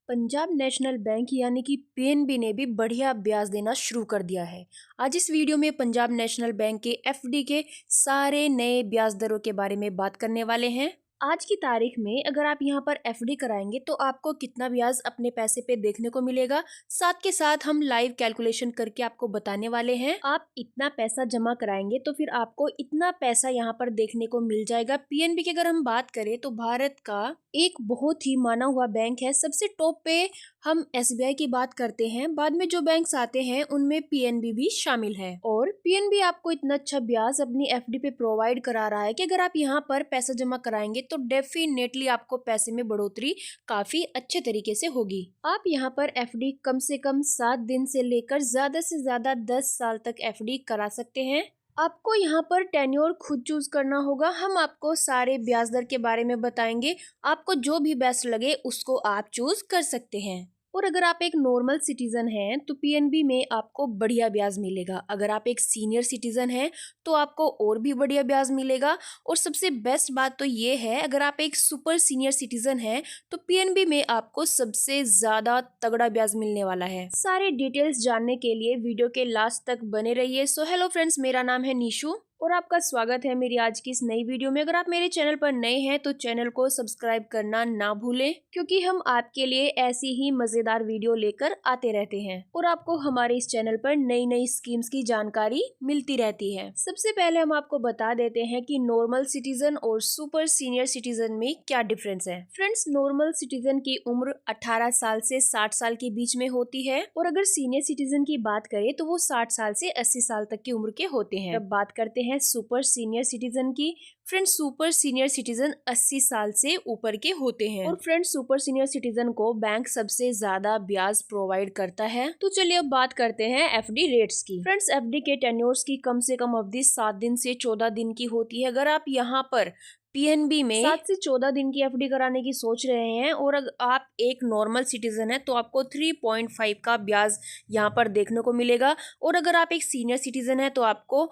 Punjab national bank यानी कि PNB ने भी बढ़िया ब्याज देना शुरू कर दिया है। आज इस वीडियो में पंजाब नेशनल बैंक के एफडी के सारे नए ब्याज दरों के बारे में बात करने वाले हैं। आज की तारीख में अगर आप यहाँ पर एफडी कराएंगे तो आपको कितना ब्याज अपने पैसे पे देखने को मिलेगा, साथ के साथ हम लाइव कैलकुलेशन करके आपको बताने वाले हैं। आप इतना पैसा जमा कराएंगे तो फिर आपको इतना पैसा यहाँ पर देखने को मिल जाएगा। पीएनबी की अगर हम बात करें तो भारत का एक बहुत ही माना हुआ बैंक है। सबसे टॉप पे हम एसबीआई की बात करते हैं, बाद में जो बैंक्स आते हैं उनमें पीएनबी भी शामिल है। और पीएनबी आपको इतना अच्छा ब्याज अपनी एफडी पे प्रोवाइड करा रहा है कि अगर आप यहाँ पर पैसा जमा कराएंगे तो डेफिनेटली आपको पैसे में बढ़ोतरी काफी अच्छे तरीके से होगी। आप यहाँ पर एफडी कम से कम 7 दिन से लेकर ज्यादा से ज्यादा 10 साल तक एफडी करा सकते हैं। आपको यहाँ पर टेन्योर खुद चूज करना होगा। हम आपको सारे ब्याज दर के बारे में बताएंगे, आपको जो भी बेस्ट लगे उसको आप चूज कर सकते हैं। और अगर आप एक नॉर्मल सिटीजन हैं तो पीएनबी में आपको बढ़िया ब्याज मिलेगा। अगर आप एक सीनियर सिटीजन हैं तो आपको और भी बढ़िया ब्याज मिलेगा। और सबसे बेस्ट बात तो ये है, अगर आप एक सुपर सीनियर सिटीजन हैं तो पीएनबी में आपको सबसे ज्यादा तगड़ा ब्याज मिलने वाला है। सारे डिटेल्स जानने के लिए वीडियो के लास्ट तक बने रहिए। सो हेलो फ्रेंड्स, मेरा नाम है निशु और आपका स्वागत है मेरी आज की इस नई वीडियो में। अगर आप मेरे चैनल पर नए हैं तो चैनल को सब्सक्राइब करना ना भूलें, क्योंकि हम आपके लिए ऐसी ही मजेदार वीडियो लेकर आते रहते हैं और आपको हमारे इस चैनल पर नई नई स्कीम्स की जानकारी मिलती रहती है। सबसे पहले हम आपको बता देते हैं कि नॉर्मल सिटीजन और सुपर सीनियर सिटीजन में क्या डिफरेंस है। फ्रेंड्स, नॉर्मल सिटीजन की उम्र 18 साल से 60 साल के बीच में होती है और अगर सीनियर सिटीजन की बात करें तो वो 60 साल से 80 साल तक की उम्र के होते हैं। अब बात करते हैं सुपर सीनियर सिटीजन की। फ्रेंड्स, सुपर सीनियर सिटीजन 80 साल से ऊपर के होते हैं और फ्रेंड्स सुपर सीनियर सिटीजन को बैंक सबसे ज्यादा ब्याज प्रोवाइड करता है। तो चलिए अब बात करते हैं एफडी रेट्स की। फ्रेंड्स, एफडी के टेन्योर्स की कम से कम अवधि 7 दिन से 14 दिन की होती है। अगर आप यहाँ पर पीएनबी में 7 से 14 दिन की एफडी कराने की सोच रहे हैं और अगर आप एक नॉर्मल सिटीजन है तो आपको 3.5 का ब्याज यहाँ पर देखने को मिलेगा। और अगर आप एक सीनियर सिटीजन है तो आपको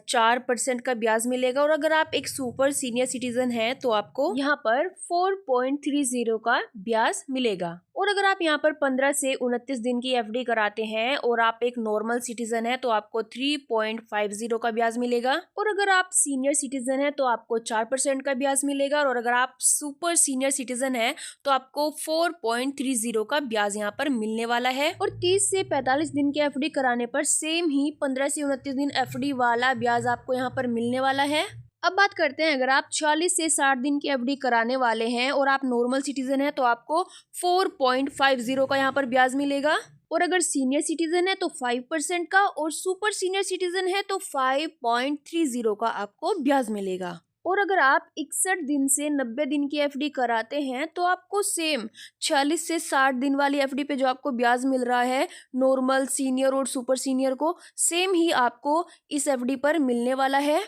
4% का ब्याज मिलेगा। और अगर आप एक सुपर सीनियर सिटीजन है तो आपको यहाँ पर 4.30 का ब्याज मिलेगा। और अगर आप यहाँ पर 15 से 29 दिन की एफडी कराते हैं और आप एक नॉर्मल सिटीजन है तो आपको 3.50 का ब्याज मिलेगा। और अगर आप सीनियर सिटीजन है तो आपको 4% का ब्याज मिलेगा। और अगर आप सुपर सीनियर सिटीजन है तो आपको 4.30 का ब्याज यहाँ पर मिलने वाला है। और 30 से 45 दिन की एफडी कराने पर सेम ही 15 से 29 दिन एफडी वाला ब्याज आपको यहाँ पर मिलने वाला है। अब बात करते हैं, अगर आप 40 से 60 दिन की एफडी कराने वाले हैं और आप नॉर्मल सिटीजन है तो आपको 4.50 का यहाँ पर ब्याज मिलेगा। और अगर सीनियर सिटीजन है तो 5% का और सुपर सीनियर सिटीजन है तो 5.30 का आपको ब्याज मिलेगा। और अगर आप 61 दिन से 90 दिन की एफडी कराते हैं तो आपको सेम 40 से 60 दिन वाली एफडी पे जो आपको ब्याज मिल रहा है नॉर्मल, सीनियर और सुपर सीनियर को, सेम ही आपको इस एफडी पर मिलने वाला है।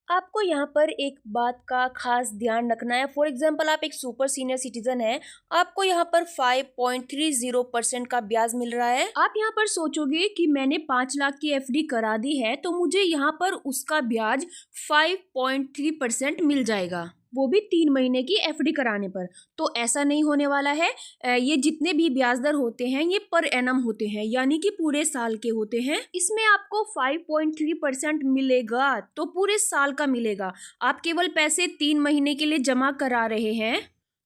आपको यहाँ पर एक बात का खास ध्यान रखना है। फॉर एग्जाम्पल, आप एक सुपर सीनियर सिटीजन है, आपको यहाँ पर 5.30% का ब्याज मिल रहा है। आप यहाँ पर सोचोगे कि मैंने 5 लाख की एफडी करा दी है तो मुझे यहाँ पर उसका ब्याज 5.3% मिल जाएगा, वो भी 3 महीने की एफडी कराने पर। तो ऐसा नहीं होने वाला है। ये जितने भी ब्याज दर होते हैं ये पर एनम होते हैं, यानी कि पूरे साल के होते हैं। इसमें आपको 5.3% मिलेगा तो पूरे साल का मिलेगा। आप केवल पैसे 3 महीने के लिए जमा करा रहे हैं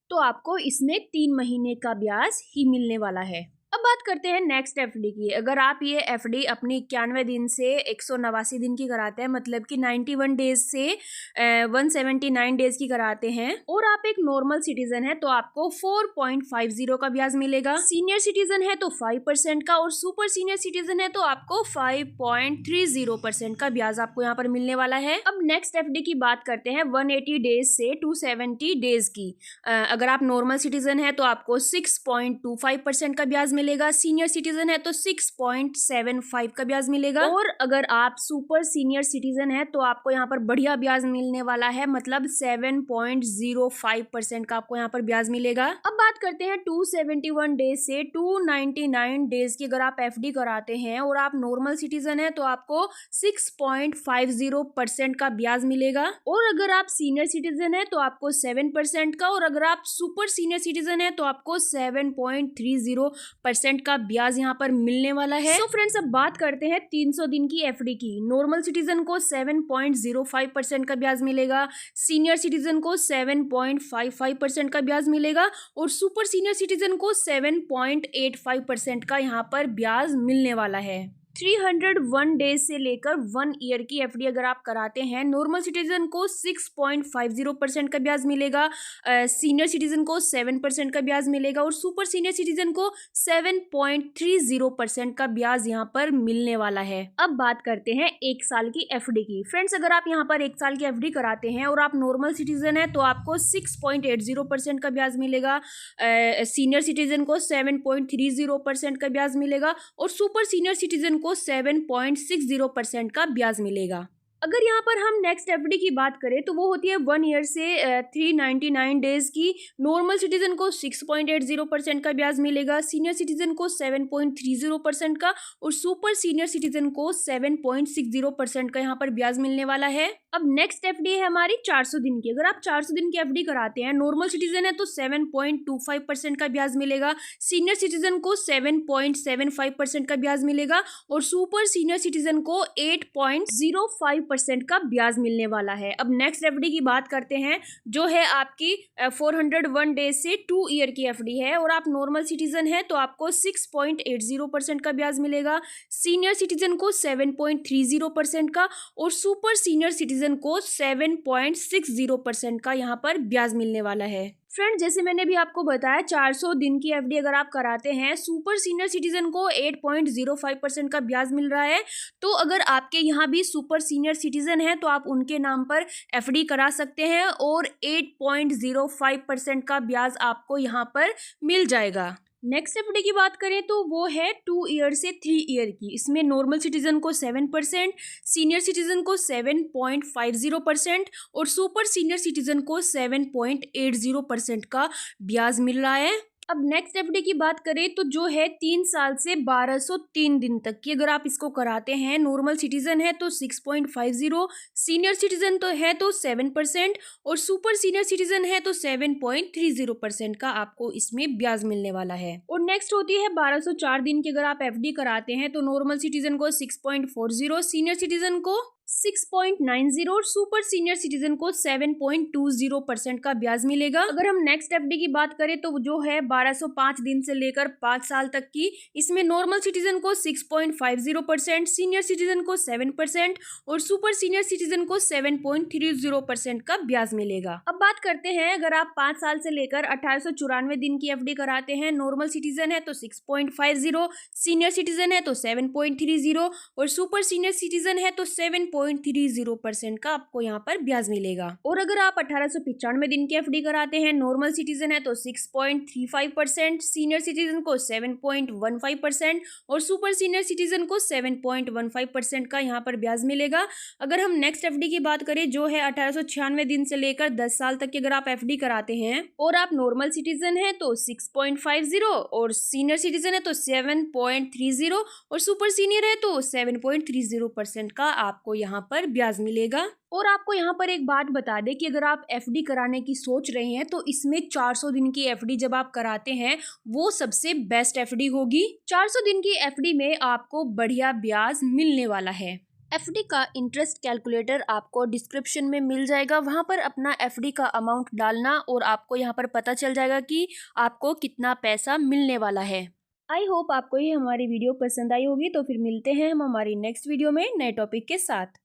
तो आपको इसमें 3 महीने का ब्याज ही मिलने वाला है। अब बात करते हैं नेक्स्ट एफडी की। अगर आप ये एफडी अपनी 91 दिन से 189 दिन की कराते हैं, मतलब कि 91 डेज से 179 डेज की कराते हैं और आप एक नॉर्मल सिटीजन है तो आपको 4.50 का ब्याज मिलेगा। सीनियर सिटीजन है तो 5% का और सुपर सीनियर सिटीजन है तो आपको 5.30% का ब्याज आपको यहाँ पर मिलने वाला है। अब नेक्स्ट एफडी की बात करते हैं 180 डेज से 270 डेज की। अगर आप नॉर्मल सिटीजन है तो आपको 6.25% का ब्याज मिलेगा। मिलेगा, सीनियर सिटीजन है तो 6.75 का ब्याज मिलेगा, और अगर आप सुपर सीनियर सिटीजन है तो आपको यहाँ पर बढ़िया ब्याज मिलने वाला है, मतलब 7.05% का आपको यहाँ पर ब्याज मिलेगा। अब बात करते हैं 271 डेज से 299 डेज की अगर आप एफडी कराते हैं और आप नॉर्मल सिटीजन है तो आपको 6.50% का ब्याज मिलेगा, और अगर आप सीनियर सिटीजन है तो आपको 7% का, और अगर आप सुपर सीनियर सिटीजन है तो आपको 7.30% का ब्याज यहाँ पर मिलने वाला है। तो फ्रेंड्स अब बात करते हैं 300 दिन की एफडी की। नॉर्मल सिटीजन को 7.05% का ब्याज मिलेगा, सीनियर सिटीजन को 7.55% का ब्याज मिलेगा, और सुपर सीनियर सिटीजन को 7.85% का यहाँ पर ब्याज मिलने वाला है। 301 डेज से लेकर 1 ईयर की एफडी अगर आप कराते हैं, नॉर्मल सिटीजन को 6.50% का ब्याज मिलेगा, सीनियर सिटीजन को 7% का ब्याज मिलेगा, और सुपर सीनियर सिटीजन को 7.30% का ब्याज यहाँ पर मिलने वाला है। अब बात करते हैं 1 साल की एफडी की। फ्रेंड्स अगर आप यहाँ पर 1 साल की एफडी कराते हैं और आप नॉर्मल सिटीजन है तो आपको 6.80% का ब्याज मिलेगा, सीनियर सिटीजन को 7.30% का ब्याज मिलेगा, और सुपर सीनियर सिटीजन को 7.60% का ब्याज मिलेगा। अगर यहाँ पर हम नेक्स्ट एफडी की बात करें तो वो होती है 1 ईयर से 399 डेज की। नॉर्मल सिटीजन को 6.80% का ब्याज मिलेगा, सीनियर सिटीजन को 7.30% का, और सुपर सीनियर सिटीजन को 7.60% का यहाँ पर ब्याज मिलने वाला है। अब नेक्स्ट एफडी है हमारी 400 दिन की। अगर आप 400 दिन की एफडी कराते हैं, नॉर्मल सिटीजन है तो 7.25% का ब्याज मिलेगा, सीनियर सिटीजन को 7.75% का ब्याज मिलेगा, और सुपर सीनियर सिटीजन को 8.05% का ब्याज मिलने वाला है। अब नेक्स्ट एफडी की बात करते हैं, जो है आपकी 401 डेज से 2 ईयर की एफडी है, और आप नॉर्मल सिटीजन है तो आपको 6.80% का ब्याज मिलेगा, सीनियर सिटीजन को 7.30% का, और सुपर सीनियर सिटीजन को 7.60% का यहाँ पर ब्याज मिलने वाला है। फ्रेंड जैसे मैंने भी आपको बताया, 400 दिन की एफडी अगर आप कराते हैं, सुपर सीनियर सिटीजन को 8.05% का ब्याज मिल रहा है। तो अगर आपके यहाँ भी सुपर सीनियर सिटीजन है तो आप उनके नाम पर एफडी करा सकते हैं, और 8.05% का ब्याज आपको यहाँ पर मिल जाएगा। नेक्स्ट एफडी की बात करें तो वो है 2 ईयर से 3 ईयर की। इसमें नॉर्मल सिटीजन को 7%, सीनियर सिटीजन को 7.50%, और सुपर सीनियर सिटीजन को 7.80% का ब्याज मिल रहा है। अब नेक्स्ट एफडी की बात करें तो जो है 3 साल से 1203 दिन तक की अगर आप इसको कराते हैं, नॉर्मल सिटीजन है तो 6.50, सीनियर सिटीजन तो है तो 7%, और सुपर सीनियर सिटीजन है तो 7.30% का आपको इसमें ब्याज मिलने वाला है। और नेक्स्ट होती है 1204 दिन की। अगर आप एफडी कराते हैं तो नॉर्मल सिटीजन को 6.40, सीनियर सिटीजन को 6.90, और सुपर सीनियर सिटीजन को 7.20% का ब्याज मिलेगा। अगर हम नेक्स्ट एफडी की बात करें तो जो है 1205 दिन से लेकर 5 साल तक की, इसमें नॉर्मल सिटीजन को 6.50%, सीनियर सिटीजन को 7%, और सुपर सीनियर सिटीजन को 7.30% का ब्याज मिलेगा। अब बात करते हैं, अगर आप 5 साल से लेकर 1894 दिन की एफडी कराते हैं, नॉर्मल सिटीजन है तो 6.50, सीनियर सिटीजन है तो 7.30, और सुपर सीनियर सिटीजन है तो 7.30% का आपको यहाँ पर ब्याज मिलेगा। और अगर आप 1895 दिन की एफडी कराते हैं, नॉर्मल सिटीजन है तो 6.35%, सीनियर सिटीजन को 7.15%, और सुपर सीनियर सिटीजन को 7.15% का यहाँ पर ब्याज मिलेगा। अगर हम नेक्स्ट एफडी की बात करें, जो है 1896 दिन से लेकर 10 साल तक की अगर आप एफडी कराते हैं और आप नॉर्मल सिटीजन है तो 6.50, और सीनियर सिटीजन है तो 7.30, और सुपर सीनियर है तो 7.30% का आपको यहाँ पर ब्याज मिलेगा। और आपको यहाँ पर एक बात बता दें कि अगर आप एफडी कराने की सोच रहे हैं तो इसमें 400 दिन की एफडी जब आप कराते हैं वो सबसे बेस्ट एफडी होगी। 400 दिन की एफडी में आपको बढ़िया ब्याज मिलने वाला है। एफडी का इंटरेस्ट कैलकुलेटर आपको डिस्क्रिप्शन में मिल जाएगा, वहाँ पर अपना एफडी का अमाउंट डालना और आपको यहाँ पर पता चल जाएगा कि आपको कितना पैसा मिलने वाला है। आई होप आपको ये हमारी वीडियो पसंद आई होगी। तो फिर मिलते हैं हम हमारी नेक्स्ट वीडियो में नए टॉपिक के साथ।